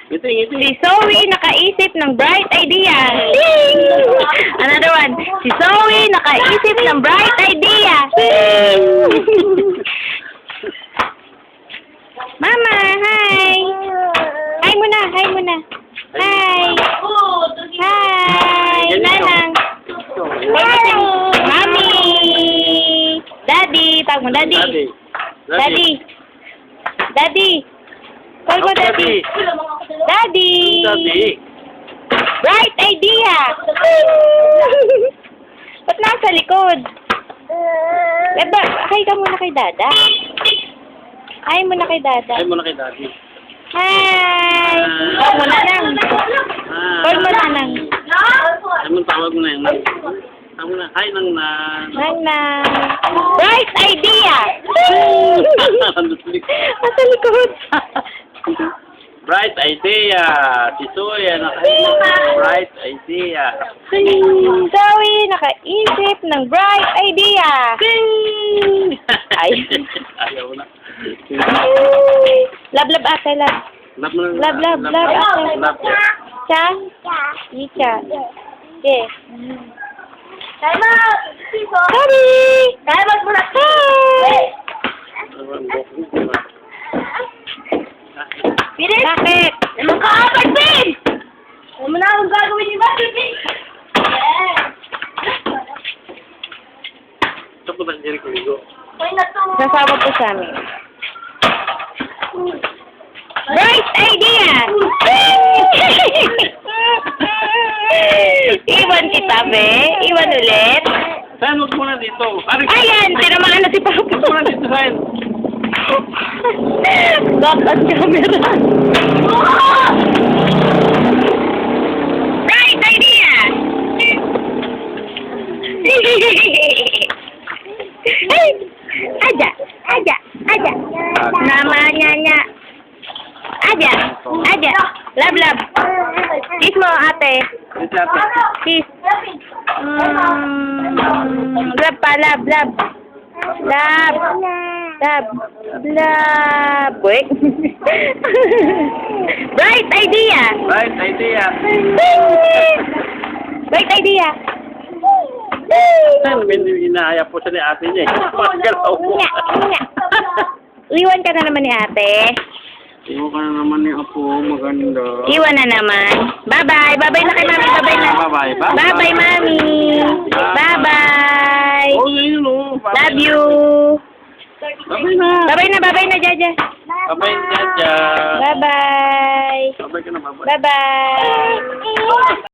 Ngiti. Si Zoe nakaisip ng bright idea. Ding! Another one. Si Zoe nakaisip ng bright idea. Ding! Mama, hi! Hi muna, hi muna. Hi! Hi! Nanang! Mami! Daddy! Tawag mo, Daddy! Daddy! Daddy! Call mo, Daddy! Daddy! Daddy! Bright idea! Ba't nasa likod? Diba, hi ka muna kay Dada. Hi muna kay Dada. Ay mo na kay Daddy. Hi! Call mo na lang. Call mo na lang. Ay mo tawag mo na yung nan. Tawag mo na. Hi nang nan. Nang. Bright idea! Nasa likod. Bright idea. Si Zoe bright idea. Zoe, nakaisip ng bright idea. Ay. Ayaw na. Love, ate, love. Love mo na. Love, ate. Love. Cha? Icha. Yes. Kaya Sorry! Kaya muna. Hi! Pilit! Bakit? Magkakapag, Ben! Alam mo na akong gagawin ni Baby. Ito po ba si Jericho Ligo? Hoy na to. Nasama po sa amin. Bright idea! Iwan kita, be. Iwan ulit. Saan? Huwag muna dito. Ayan! Tinamaan na si Papa. Huwag muna dito, Saan? Lock on camera. Bright idea! Ay! Aja! Namanya. Aja! Love. Kiss mo, ate. Ito ate. Kiss. Love pa, love. Wait. Bright idea! Bright idea. Bright idea! Saan? Inaaya po siya ni ate niya eh. Magalaw po. Nga. Iwan ka na naman ni ate. Iwan ka na naman ni Apo. Maganda. Iwan na naman. Bye-bye. Bye-bye na kay mami. Bye-bye na. Bye-bye. Bye-bye, mami. Bye-bye. Oh, yun o. Love you. Bye-bye na. Bye-bye na, Jaja. Bye-bye, Jaja. Bye-bye. Bye-bye ka na, bye-bye. Bye-bye.